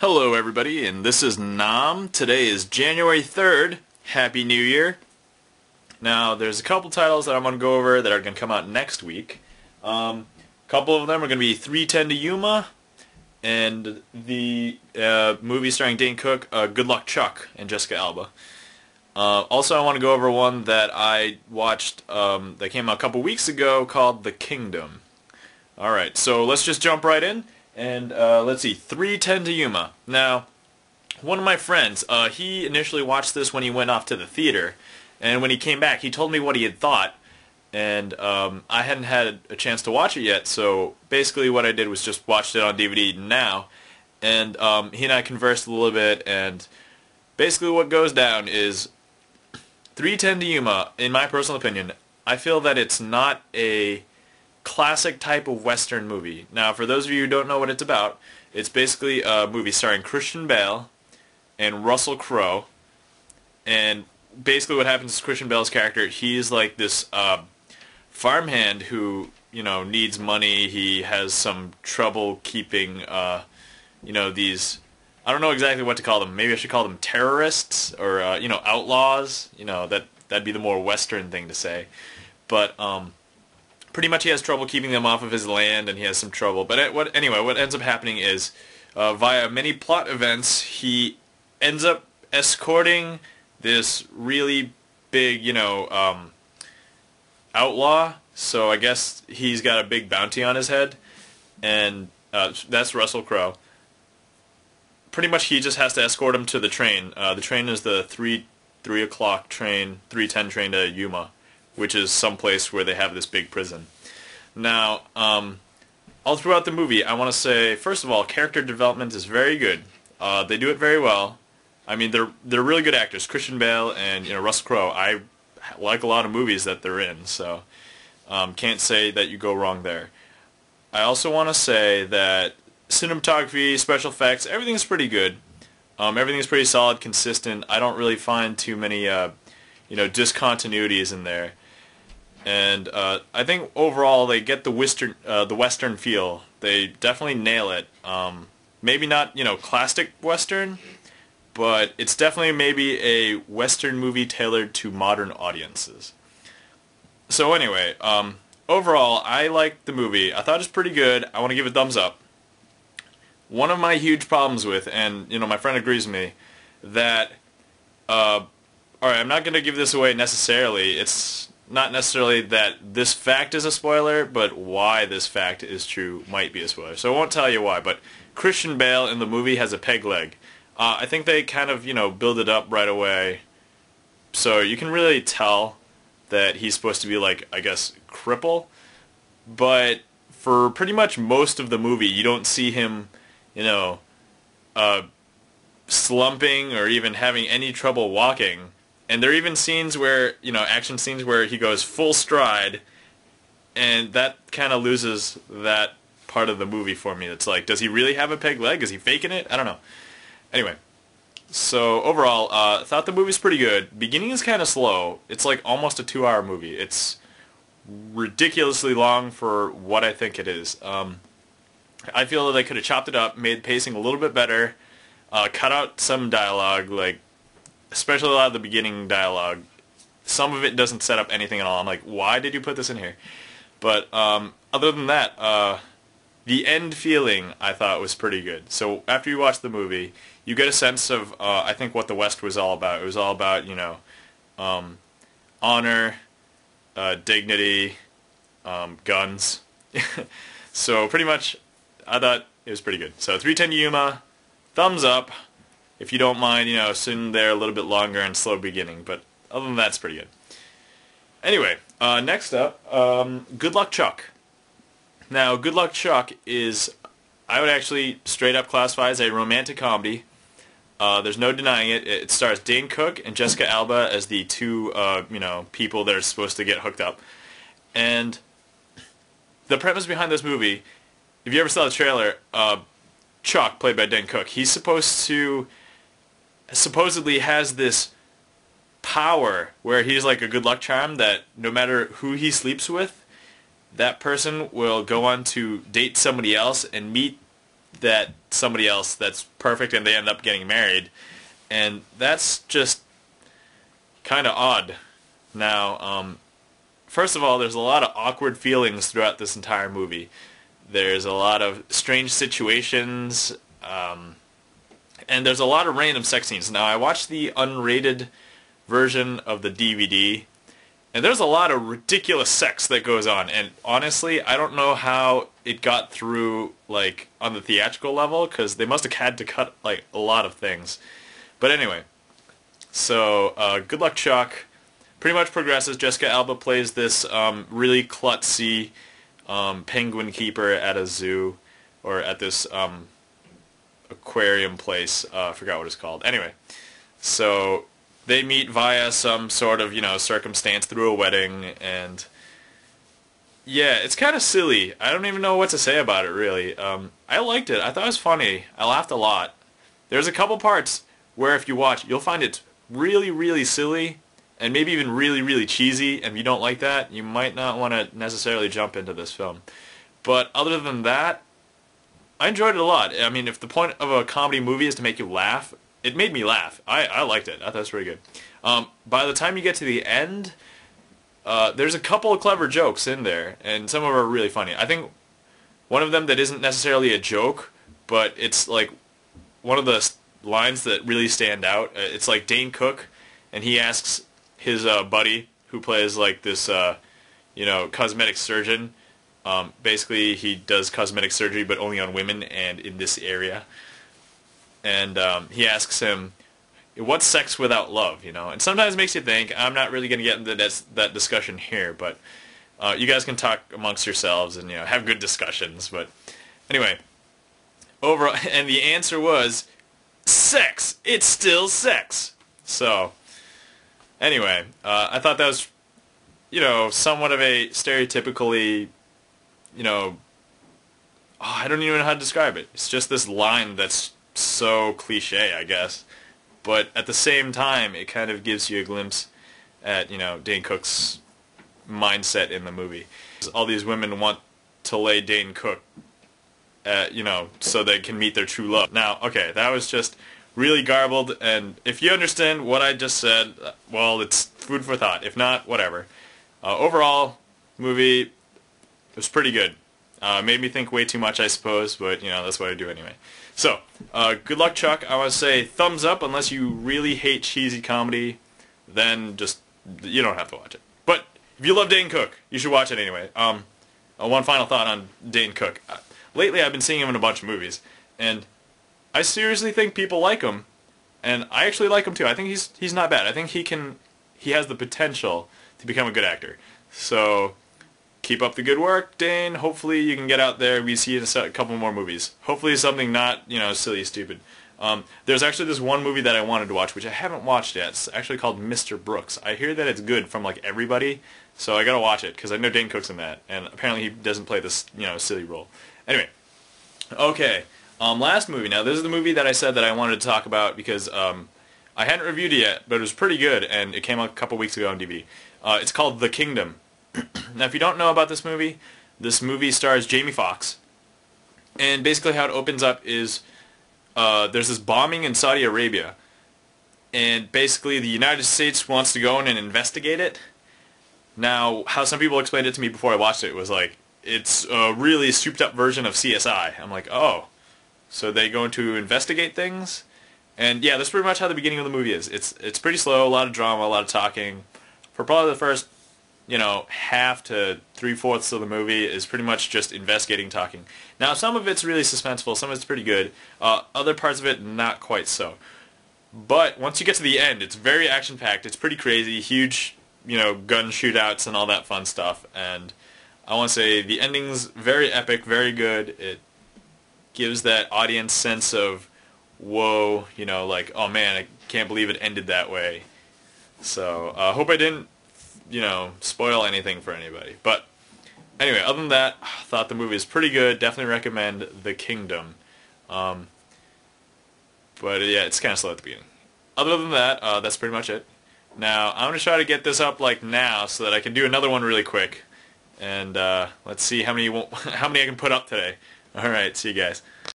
Hello everybody, and this is Nam. Today is January 3rd. Happy New Year. Now, there's a couple titles that I'm going to go over that are going to come out next week. A couple of them are going to be 310 to Yuma, and the movie starring Dane Cook, Good Luck Chuck, and Jessica Alba. Also, I want to go over one that I watched that came out a couple weeks ago called The Kingdom. Alright, so let's just jump right in. And let's see, 310 to Yuma. Now, one of my friends, he initially watched this when he went off to the theater, and when he came back, he told me what he had thought, and I hadn't had a chance to watch it yet, so basically what I did was just watched it on DVD now, and he and I conversed a little bit, and basically what goes down is 310 to Yuma, in my personal opinion, I feel that it's not a classic type of Western movie. Now, for those of you who don't know what it's about, it's basically a movie starring Christian Bale and Russell Crowe. And basically what happens is Christian Bale's character, he's like this farmhand who, needs money. He has some trouble keeping, these, I don't know exactly what to call them. Maybe I should call them terrorists or, outlaws. That'd be the more Western thing to say. But, pretty much he has trouble keeping them off of his land, and he has some trouble. But what ends up happening is, via many plot events, he ends up escorting this really big, outlaw. So I guess he's got a big bounty on his head, and that's Russell Crowe. Pretty much he just has to escort him to the train. The train is the 3 o'clock train, 3:10 train to Yuma, which is someplace where they have this big prison. Now, all throughout the movie, I want to say, first of all, character development is very good. They do it very well. I mean, they're really good actors. Christian Bale and Russell Crowe. I like a lot of movies that they're in, so can't say that you go wrong there. I also want to say that cinematography, special effects, everything's pretty good. Everything's pretty solid, consistent. I don't really find too many discontinuities in there. And I think overall they get the Western feel. They definitely nail it. Maybe not, classic Western, but it's definitely maybe a Western movie tailored to modern audiences. So anyway, overall, I liked the movie. I thought it was pretty good. I want to give it a thumbs up. One of my huge problems with, and my friend agrees with me, that alright, I'm not going to give this away necessarily. It's not necessarily that this fact is a spoiler, but why this fact is true might be a spoiler. So I won't tell you why, but Christian Bale in the movie has a peg leg. I think they kind of, build it up right away. So you can really tell that he's supposed to be like, I guess, cripple. But for pretty much most of the movie, you don't see him, slumping or even having any trouble walking. And there are even scenes where, action scenes where he goes full stride, and that kind of loses that part of the movie for me. It's like, does he really have a peg leg? Is he faking it? I don't know. Anyway, so overall, I thought the movie's pretty good. Beginning is kind of slow. It's like almost a 2-hour movie. It's ridiculously long for what I think it is. I feel that they could have chopped it up, made pacing a little bit better, cut out some dialogue, especially a lot of the beginning dialogue. Some of it doesn't set up anything at all. I'm like, why did you put this in here? But other than that, the end feeling I thought was pretty good. So after you watch the movie, you get a sense of, I think, what the West was all about. It was all about, honor, dignity, guns. So pretty much, I thought it was pretty good. So 310 Yuma, thumbs up. If you don't mind, sitting there a little bit longer and slow beginning. But other than that, it's pretty good. Anyway, next up, Good Luck Chuck. Now, Good Luck Chuck is, I would actually straight up classify as a romantic comedy. There's no denying it. It stars Dane Cook and Jessica Alba as the two, people that are supposed to get hooked up. And the premise behind this movie, if you ever saw the trailer, Chuck, played by Dane Cook, he's supposedly has this power where he's like a good luck charm that no matter who he sleeps with, that person will go on to date somebody else and meet that somebody else that's perfect and they end up getting married. And that's just kind of odd. Now, first of all, there's a lot of awkward feelings throughout this entire movie. There's a lot of strange situations, and there's a lot of random sex scenes. Now, I watched the unrated version of the DVD, and there's a lot of ridiculous sex that goes on. And honestly, I don't know how it got through, like, on the theatrical level, because they must have had to cut, like, a lot of things. But anyway, so, good luck, Chuck. Pretty much progresses. Jessica Alba plays this really klutzy penguin keeper at a zoo, or at this aquarium place. I forgot what it's called. Anyway, so they meet via some sort of, circumstance through a wedding, and yeah, it's kind of silly. I don't even know what to say about it, really. I liked it. I thought it was funny. I laughed a lot. There's a couple parts where if you watch, you'll find it really, really silly, and maybe even really, really cheesy, and if you don't like that, you might not want to necessarily jump into this film. But other than that, I enjoyed it a lot. I mean, if the point of a comedy movie is to make you laugh, it made me laugh. I liked it. I thought it was pretty good. By the time you get to the end, there's a couple of clever jokes in there, and some of them are really funny. I think one of them that isn't necessarily a joke, but it's like one of the lines that really stand out. It's like Dane Cook, and he asks his buddy, who plays like this, cosmetic surgeon. Basically, he does cosmetic surgery, but only on women and in this area. And he asks him, "What's sex without love?" And sometimes it makes you think. I'm not really going to get into that discussion here, but you guys can talk amongst yourselves and have good discussions. But anyway, overall, and the answer was sex. It's still sex. So. Anyway, I thought that was, somewhat of a stereotypically, I don't even know how to describe it. It's just this line that's so cliche, I guess. But at the same time, it kind of gives you a glimpse at, Dane Cook's mindset in the movie. All these women want to lay Dane Cook, so they can meet their true love. Now, okay, that was just really garbled, and if you understand what I just said, well, it's food for thought. If not, whatever. Overall, movie was pretty good. Made me think way too much, I suppose, but, that's what I do anyway. So, good luck, Chuck. I want to say thumbs up unless you really hate cheesy comedy, then just, you don't have to watch it. But, if you love Dane Cook, you should watch it anyway. One final thought on Dane Cook. Lately, I've been seeing him in a bunch of movies, and I seriously think people like him, and I actually like him too. I think he's not bad. I think he has the potential to become a good actor. So keep up the good work, Dane. Hopefully you can get out there. We see you in a couple more movies. Hopefully something not silly, stupid. There's actually this one movie that I wanted to watch, which I haven't watched yet. It's actually called Mr. Brooks. I hear that it's good from like everybody, so I gotta watch it because I know Dane Cook's in that, and apparently he doesn't play this silly role. Anyway, okay. Last movie. Now, this is the movie that I said that I wanted to talk about because I hadn't reviewed it yet, but it was pretty good, and it came out a couple weeks ago on DVD. It's called The Kingdom. Now, if you don't know about this movie stars Jamie Foxx, and basically how it opens up is there's this bombing in Saudi Arabia, and basically the United States wants to go in and investigate it. Now, how some people explained it to me before I watched it was like, it's a really souped-up version of CSI. I'm like, oh. So they go to investigate things, and yeah, that's pretty much how the beginning of the movie is. It's pretty slow, a lot of drama, a lot of talking. For probably the first, half to 3/4 of the movie is pretty much just investigating, talking. Now, some of it's really suspenseful, some of it's pretty good. Other parts of it, not quite so. But once you get to the end, it's very action-packed. It's pretty crazy, huge, gun shootouts and all that fun stuff. And I want to say the ending's very epic, very good. It gives that audience sense of, whoa, like, oh man, I can't believe it ended that way. So, I hope I didn't, spoil anything for anybody. But, anyway, other than that, I thought the movie is pretty good. Definitely recommend The Kingdom. But, yeah, it's kind of slow at the beginning. Other than that, that's pretty much it. Now, I'm going to try to get this up, like, now, so that I can do another one really quick. And, let's see how many I can put up today. Alright, see you guys.